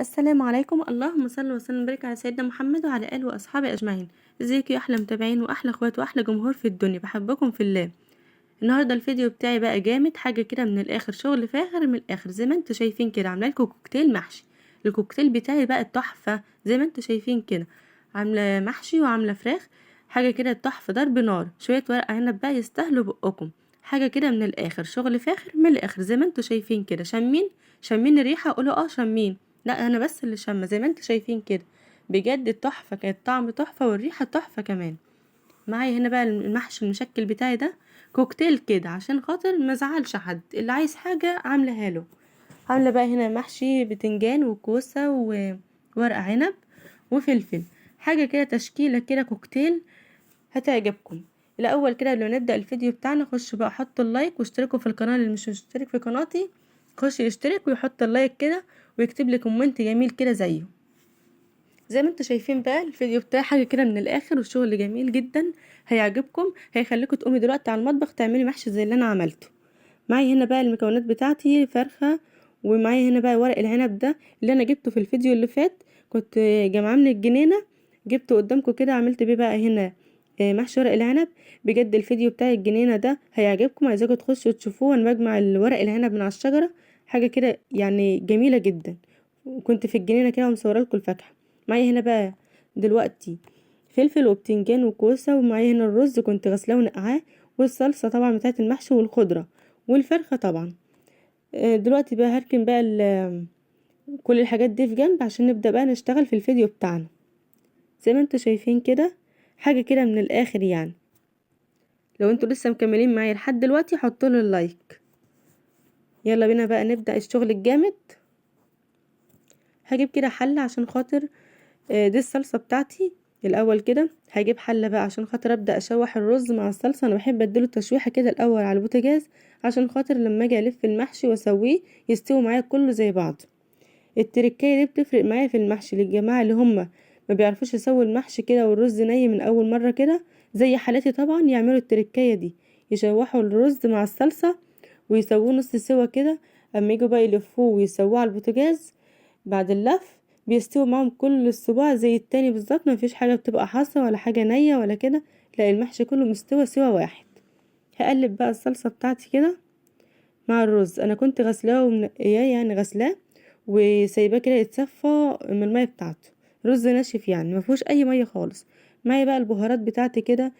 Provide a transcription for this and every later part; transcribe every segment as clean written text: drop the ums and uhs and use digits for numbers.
السلام عليكم، اللهم صل وسلم وبارك على سيدنا محمد وعلى اله واصحابه اجمعين. ازيكم يا احلى متابعين واحلى اخوات واحلى جمهور في الدنيا، بحبكم في الله. النهارده الفيديو بتاعي بقى جامد، حاجه كده من الاخر، شغل فاخر من الاخر. زي ما انتوا شايفين كده عامله لكم كوكتيل محشي. الكوكتيل بتاعي بقى تحفه زي ما انتوا شايفين كده، عامله محشي وعامله فراخ. حاجه كده تحفه، ضرب نار. شويه ورق عنب بقى يستاهلوا بقكم. حاجه كده من الاخر، شغل فاخر من الاخر. زي ما انتوا شايفين كده، شامين الريحه، قولوا اه شامين. لا انا بس اللي شامه. زي ما انتوا شايفين كده بجد تحفه، كانت طعم تحفه والريحه تحفه كمان. معايا هنا بقى المحشي المشكل بتاعي ده، كوكتيل كده عشان خاطر ما زعلش حد، اللي عايز حاجه عاملاها له. عامله بقى هنا محشي بتنجان وكوسه وورق عنب وفلفل. حاجه كده تشكيله كده كوكتيل هتعجبكم. الاول كده قبل ما نبدا الفيديو بتاعنا، خشوا بقى حطوا اللايك واشتركوا في القناه. اللي مش مشترك في قناتي خش يشترك ويحط اللايك كده ويكتب لي كومنت جميل كده زيه. زي ما انتوا شايفين بقى الفيديو بتاعي حاجه كده من الاخر، والشغل جميل جدا هيعجبكم، هيخليكم تقومي دلوقتي على المطبخ تعملي محشي زي اللي انا عملته. معايا هنا بقى المكونات بتاعتي، فرخه، ومعايا هنا بقى ورق العنب ده اللي انا جبته في الفيديو اللي فات، كنت جامعاه من الجنينه، جبته قدامكم كده عملت بيه بقى هنا محشي ورق العنب. بجد الفيديو بتاع الجنينه ده هيعجبكم، عايزاكم تخشوا تشوفوه. وانا بجمع الورق العنب من على الشجره، حاجه كده يعني جميله جدا. وكنت في الجنينه كده ومصوره لكم الفاكهه. معايا هنا بقى دلوقتي فلفل وبتنجان وكوسه، ومعايا هنا الرز كنت غسلاه ونقعاه، والصلصه طبعا بتاعت المحشي والخضره والفرخه طبعا. دلوقتي بقى هركن بقى كل الحاجات دي في جنب عشان نبدا بقى نشتغل في الفيديو بتاعنا. زي ما انتوا شايفين كده حاجه كده من الاخر يعني. لو انتوا لسه مكملين معايا لحد دلوقتي حطوا لي اللايك. يلا بينا بقى نبدا الشغل الجامد. هجيب كده حله عشان خاطر دي الصلصه بتاعتي. الاول كده هجيب حله بقى عشان خاطر ابدا اشوح الرز مع الصلصه. انا بحب اديله تشويحه كده الاول على البوتاجاز عشان خاطر لما اجي الف المحشي واسويه يستوي معايا كله زي بعض. التركية دي بتفرق معايا في المحشي للجماعة اللي هم ما بيعرفوش يسووا المحشي كده والرز ني من اول مرة كده، زي حالتي طبعا. يعملوا التركية دي، يشوحوا الرز مع الصلصة ويسووه نص سوا كده. اما يجوا بقى يلفوه ويسووه على البوتاجاز بعد اللف بيستوي معاهم كل الصباع زي التاني بالظبط، ما فيش حاجة بتبقى حاصة ولا حاجة نية ولا كده. لا، المحشي كله مستوى سوا واحد. هقلب بقى الصلصة بتاعتي كده مع الرز. انا كنت غسلاه ومنقياه، يعني غسلاه وسايباه كده يتصفى من الميه بتاعته. رز ناشف يعني ما فيهوش اي ميه خالص. معايا بقى البهارات بتاعتي كده،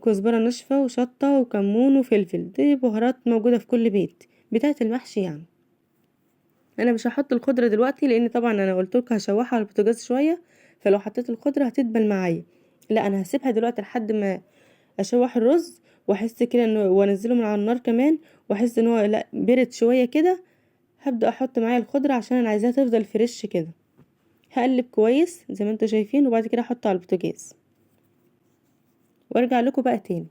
كزبره ناشفه وشطه وكمون وفلفل. دي بهارات موجوده في كل بيت بتاعه المحشي يعني. انا مش هحط الخضره دلوقتي لان طبعا انا قلت لكم هشوحها على البوتاجاز شويه، فلو حطيت الخضره هتدبل معايا. لا انا هسيبها دلوقتي لحد ما اشوح الرز واحس كده انه وانزله من على النار كمان، واحس ان هو لا برد شويه كده. هبدأ احط معايا الخضرة عشان انا عايزاها تفضل فريش كده. هقلب كويس زي ما انتوا شايفين، وبعد كده احطه على البوتاجاز وارجع لكم بقى تاني.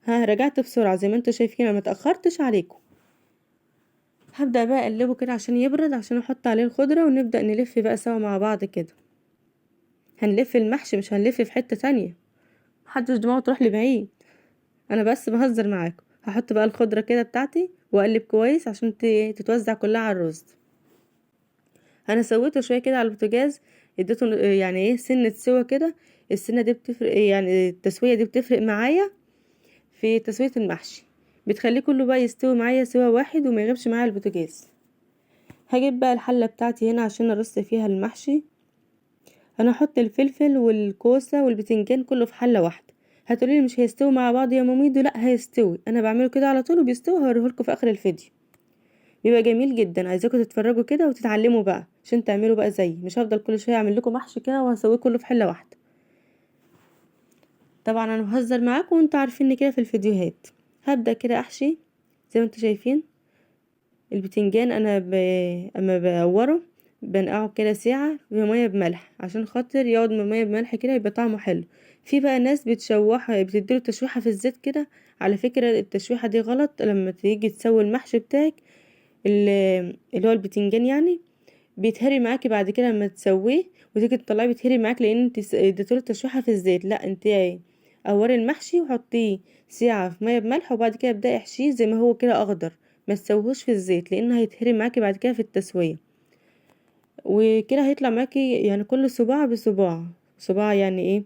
ها رجعت بسرعة زي ما انتوا شايفين، انا متأخرتش عليكم. هبدأ بقى اقلبه كده عشان يبرد عشان احط عليه الخضرة، ونبدأ نلف بقى سوا مع بعض كده. هنلف المحشي مش هنلف في حتة تانية، محدش دماغه تروح لبعيد. انا بس بهزر معاكم. هحط بقى الخضرة كده بتاعتي واقلب كويس عشان تتوزع كلها على الرز. انا سويته شويه كده على البوتاجاز، اديته يعني ايه سنه سوا كده. السنه دي بتفرق، يعني التسويه دي بتفرق معايا في تسويه المحشي، بتخليه كله بقى يستوي معايا سوا واحد وما يغيبش معايا البوتاجاز. هجيب بقى الحله بتاعتي هنا عشان ارص فيها المحشي. انا هحط الفلفل والكوسه والبتنجان كله في حله واحده. هتقولي مش هيستوي مع بعض يا ماميدو؟ لا هيستوي، انا بعمله كده على طول وبيستوي. هوريهولكوا في اخر الفيديو، بيبقى جميل جدا. عايزاكم تتفرجوا كده وتتعلموا بقى عشان تعملوا بقى زي مش هفضل كل شويه اعمل لكم محشي كده وهسويه كله في حله واحده. طبعا انا بهزر معاكم وانتوا عارفين كده في الفيديوهات. هبدا كده احشي زي ما انتوا شايفين. البتنجان انا اما بقوره بنقعه كده ساعه بميه بملح عشان خاطر يقعد من ميه بملح كده يبقى طعمه حلو. في بقى ناس بتشوحها بتديله تشويحه في الزيت كده. على فكره التشويحه دي غلط. لما تيجي تسوي المحشي بتاعك اللي هو البتنجان يعني بيتهري معاكي بعد كده لما تسويه وتيجي تطلعيه بيتهري معاك لان انت اديتوله تشويحه في الزيت. لا انت قوري المحشي وحطيه ساعه في ميه بملح وبعد كده ابداي احشيه زي ما هو كده اخضر. ما تسويهوش في الزيت لانه هيتهري معاكي بعد كده في التسويه. وكده هيطلع معاكي يعني كل صباع بصباع، صباع يعني ايه،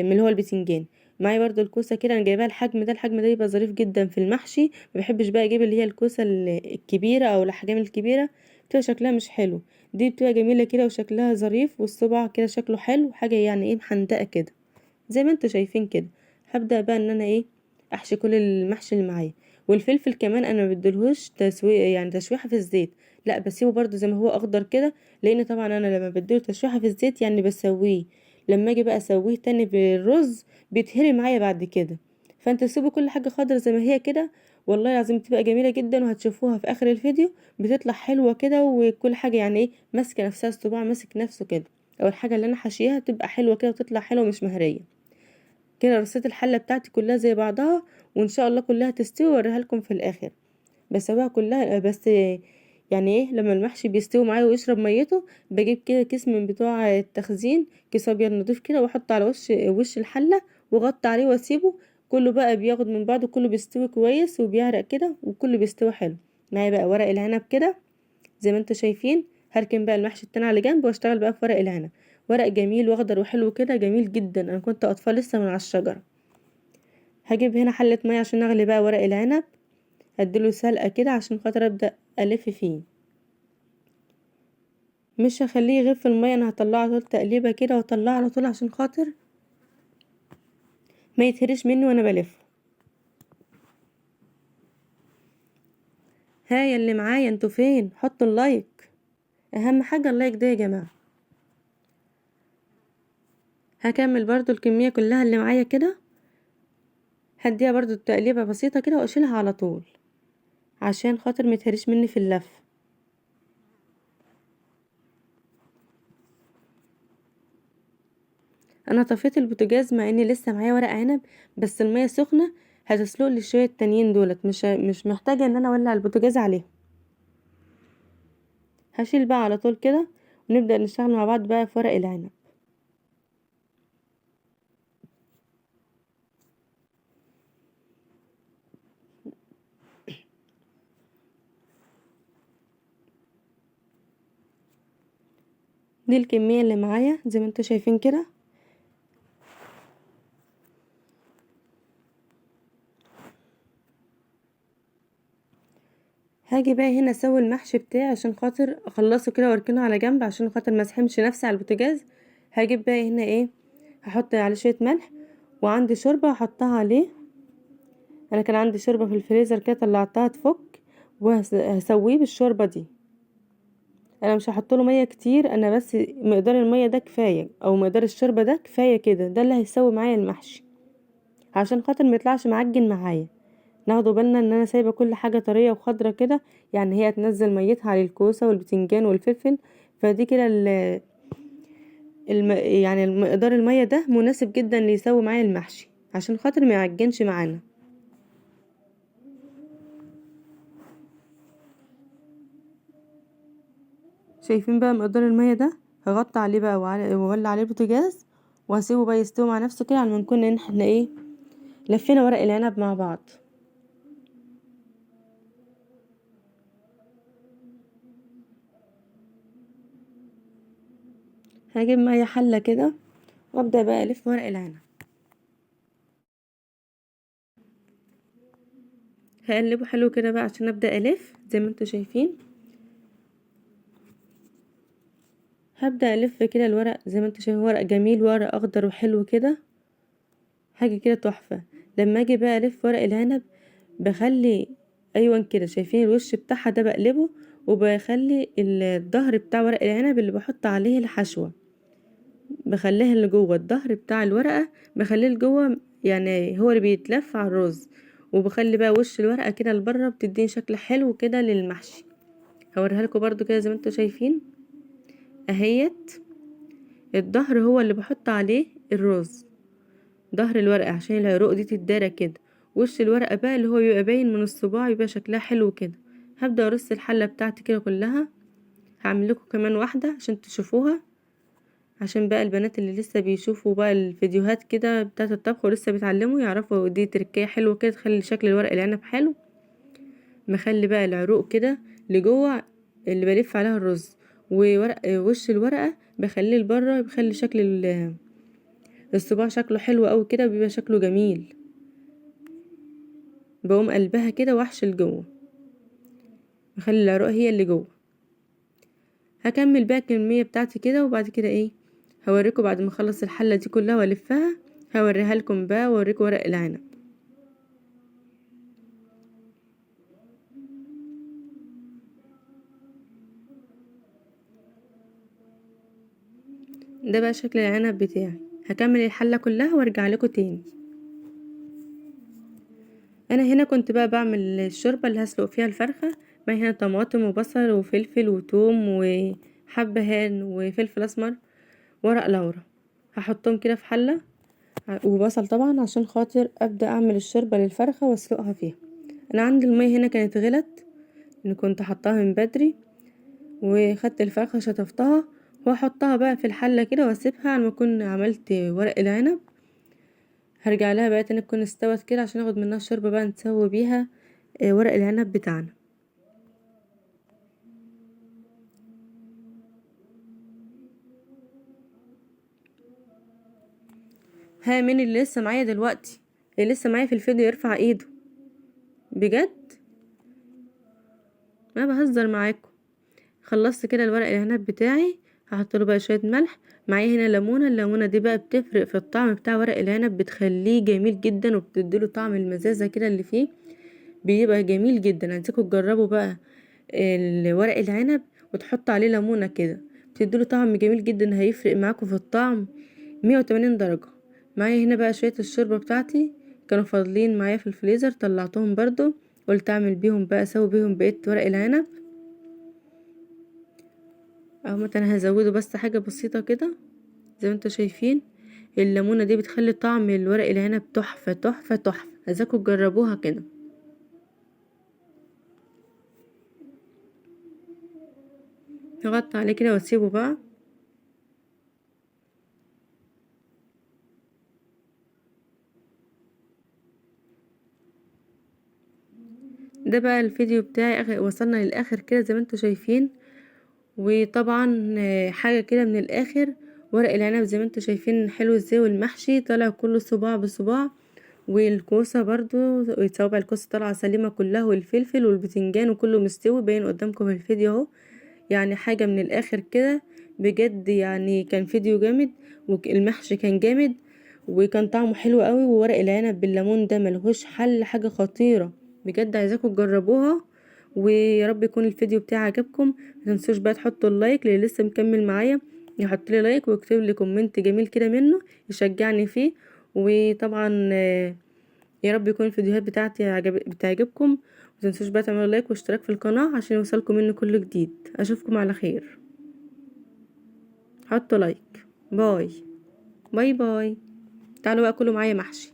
من اللي هو البتنجان. معايا برضو الكوسه كده، انا جايباها الحجم ده يبقى ظريف جدا في المحشي. ما بحبش بقى اجيب اللي هي الكوسه الكبيره او الاحجام الكبيره، بتبقى شكلها مش حلو. دي بتبقى جميله كده وشكلها ظريف، والصباع كده شكله حلو، حاجه يعني ايه محندقه كده زي ما انتوا شايفين كده. هبدأ بقى ان انا ايه، احشي كل المحشي اللي معايا. والفلفل كمان انا ما بدلهوش تسويه يعني تشويحه في الزيت، لا بسيبه برضو زي ما هو اخضر كده، لان طبعا انا لما بديله تشويحه في الزيت يعني بسويه، لما اجي بقى اسويه تاني بالرز بيتهري معايا بعد كده. فانت سيبوا كل حاجه خضرا زي ما هي كده، والله العظيم بتبقى جميله جدا، وهتشوفوها في اخر الفيديو بتطلع حلوه كده، وكل حاجه يعني ايه ماسكه نفسها، الصباع ماسك نفسه كده، او الحاجه اللي انا حاشيها تبقى حلوه كده وتطلع حلوه مش مهريه كده. رصيت الحله بتاعتي كلها زي بعضها، وان شاء الله كلها تستوي واوريها لكم في الاخر. بسويها كلها بس يعني ايه، لما المحشي بيستوي معايا ويشرب ميته بجيب كده كيس من بتوع التخزين، كيس ابيض نضيف كده، واحط على وش الحله، واغطي عليه واسيبه. كله بقى بياخد من بعضه، كله بيستوي كويس وبيعرق كده، وكله بيستوي حلو. معايا بقى ورق العنب كده زي ما انتوا شايفين. هركن بقى المحشي التاني على جنب واشتغل بقى في ورق العنب. ورق جميل واخضر وحلو كده، جميل جدا، انا كنت اطفال لسه من على الشجره. هجيب هنا حله ميه عشان اغلي بقى ورق العنب، هديله سلقه كده عشان خاطر ابدا الف فيه. مش هخليه يغيب في الميه، انا هطلعه على طول تقليبه كده واطلعه على طول عشان خاطر ما يتهرش مني وانا بلفه. ها يا اللي معايا انتوا فين؟ حطوا اللايك، اهم حاجه اللايك ده يا جماعه. هكمل برضو الكميه كلها اللي معايا كده، هديها برضو تقليبه بسيطه كده واشيلها على طول عشان خاطر ما يتهرش مني في اللف. انا طفيت البوتاجاز مع اني لسه معايا ورق عنب، بس الميه سخنه هتسلق لي شويه التانيين دولت، مش محتاجه ان انا اولع البوتاجاز عليهم. هشيل بقى على طول كده، ونبدا نشتغل مع بعض بقى في ورق العنب. دي الكميه اللي معايا زي ما انتوا شايفين كده. هاجي بقى هنا اسوي المحشي بتاعي عشان خاطر اخلصه كده واركنه على جنب عشان خاطر ما اسحمش نفسي على البوتاجاز. هجيب بقى هنا ايه، هحط عليه شويه ملح، وعندي شوربه هحطها عليه. انا كان عندي شوربه في الفريزر كده طلعتها تفك، وهسويه بالشوربه دي. انا مش هحط له ميه كتير، انا بس مقدار الميه ده كفايه، او مقدار الشوربه ده كفايه كده، ده اللي هيسوي معايا المحشي عشان خاطر ما يطلعش معجن معايا. ناخدوا بالنا ان انا سايبه كل حاجه طريه وخضره كده، يعني هي تنزل ميتها على الكوسه والبتنجان والفلفل. فدي كده يعني مقدار الميه ده مناسب جدا ليسوي معايا المحشي عشان خاطر ما يعجنش معانا. شايفين بقى مقدار الميه ده؟ هغطي عليه بقى واولع عليه البوتاجاز، وهسيبه بقى يستوي مع نفسه كده على ما نكون ان احنا ايه لفينا ورق العنب مع بعض. هجيب معايا حله كده وابدا بقى الف ورق العنب. هقلبه حلو كده بقى عشان ابدا الف زي ما انتوا شايفين. هبدا الف كده الورق زي ما انتوا شايفين، ورق جميل، ورق اخضر وحلو كده، حاجه كده تحفه. لما اجي بقى الف ورق العنب بخلي، ايوه كده شايفين الوش بتاعها ده بقلبه، وبخلي الظهر بتاع ورق العنب اللي بحط عليه الحشوه بخليها اللي جوه الظهر بتاع الورقه، بخليه لجوه يعني هو اللي بيتلف على الرز. وبخلي بقى وش الورقه كده لبره، بتديني شكل حلو كده للمحشي. هوريها لكم برضو كده زي ما انتوا شايفين اهيت. الظهر هو اللي بحط عليه الرز، ظهر الورقة عشان العروق دي تتدارى كده. وش الورقة بقى اللي هو بيبقى باين من الصباع يبقى شكلها حلو كده. هبدأ ارص الحلة بتاعتي كده كلها، هعمل لكم كمان واحدة عشان تشوفوها، عشان بقى البنات اللي لسه بيشوفوا بقى الفيديوهات كده بتاعة الطبخ ولسه بيتعلموا يعرفوا دي تركية حلوة كده تخلي شكل الورق العنب حلو. مخلي بقى العروق كده لجوه اللي بلف عليها الرز، وورق وش الورقة بخليه لبره، بخلي شكل الصباع شكله حلو قوي كده، بيبقى شكله جميل. بقوم قلبها كده واحشي لجوه، بخلي العروق هي اللي جوه. هكمل بقى الكمية بتاعتي كده، وبعد كده ايه هوريكم بعد ما اخلص الحلة دي كلها والفها، هوريها لكم بقى واوريكم ورق العنب. ده بقى شكل العنب بتاعي. هكمل الحلة كلها وارجع لكم تاني. انا هنا كنت بقى بعمل الشوربة اللي هسلق فيها الفرخة. معايا هنا طماطم وبصل وفلفل وتوم وحبهان وفلفل اسمر ورق لورا، هحطهم كده في حلة، وبصل طبعا عشان خاطر ابدا اعمل الشوربة للفرخة واسلقها فيها. انا عندي المية هنا كانت غلت، ان كنت حطاها من بدري، وخدت الفرخة شطفتها واحطها بقى في الحلة كده واسيبها على ما اكون عملت ورق العنب. هرجع لها بقى تاني تكون استوت كده عشان اخد منها الشوربة بقى نسوي بيها ورق العنب بتاعنا. ها، مين اللي لسه معايا دلوقتي؟ اللي لسه معايا في الفيديو يرفع ايده. بجد ما بهزر معاكم. خلصت كده الورق العنب بتاعي، هحط له بقى شويه ملح. معايا هنا ليمونه. الليمونه دي بقى بتفرق في الطعم بتاع ورق العنب، بتخليه جميل جدا وبتديله طعم المزازه كده اللي فيه، بيبقى جميل جدا. عايزاكم تجربوا بقى ورق العنب وتحط عليه ليمونه كده، بتديله طعم جميل جدا، هيفرق معاكم في الطعم 180 درجه. معايا هنا بقى شويه الشوربه بتاعتي كانوا فاضلين معايا في الفريزر، طلعتهم برضو، قلت اعمل بيهم بقى اسوي بيهم بقيه ورق العنب. اهو مثلا هزوده بس حاجه بسيطه كده زي ما انتوا شايفين. الليمونه دي بتخلي طعم الورق العنب تحفه تحفه تحفه، عايزاكم تجربوها كده. نغطي عليه كده واسيبه بقى. ده بقى الفيديو بتاعي، وصلنا للاخر كده زي ما انتوا شايفين. وطبعا حاجه كده من الاخر، ورق العنب زي ما انتوا شايفين حلو ازاي، والمحشي طالع كله صباع بصباع، والكوسه برضو صوابع الكوسه طالعه سليمه كلها، والفلفل والبتنجان وكله مستوي باين قدامكم في الفيديو اهو. يعني حاجه من الاخر كده بجد، يعني كان فيديو جامد، والمحشي كان جامد وكان طعمه حلو قوي، وورق العنب بالليمون ده ملهوش حل، حاجه خطيره بجد، عايزاكم تجربوها. ويا رب يكون الفيديو بتاعي عجبكم. ما تنسوش بقى تحطوا اللايك اللي لسه مكمل معايا، يحط لي لايك ويكتب لي كومنت جميل كده منه يشجعني فيه. وطبعا يا رب يكون الفيديوهات بتاعتي بتعجبكم. ما تنسوش بقى تعملوا لايك واشتراك في القناة عشان يوصلكم مني كل جديد. اشوفكم على خير. حطوا لايك. باي باي باي. تعالوا بقى كلوا معايا محشي.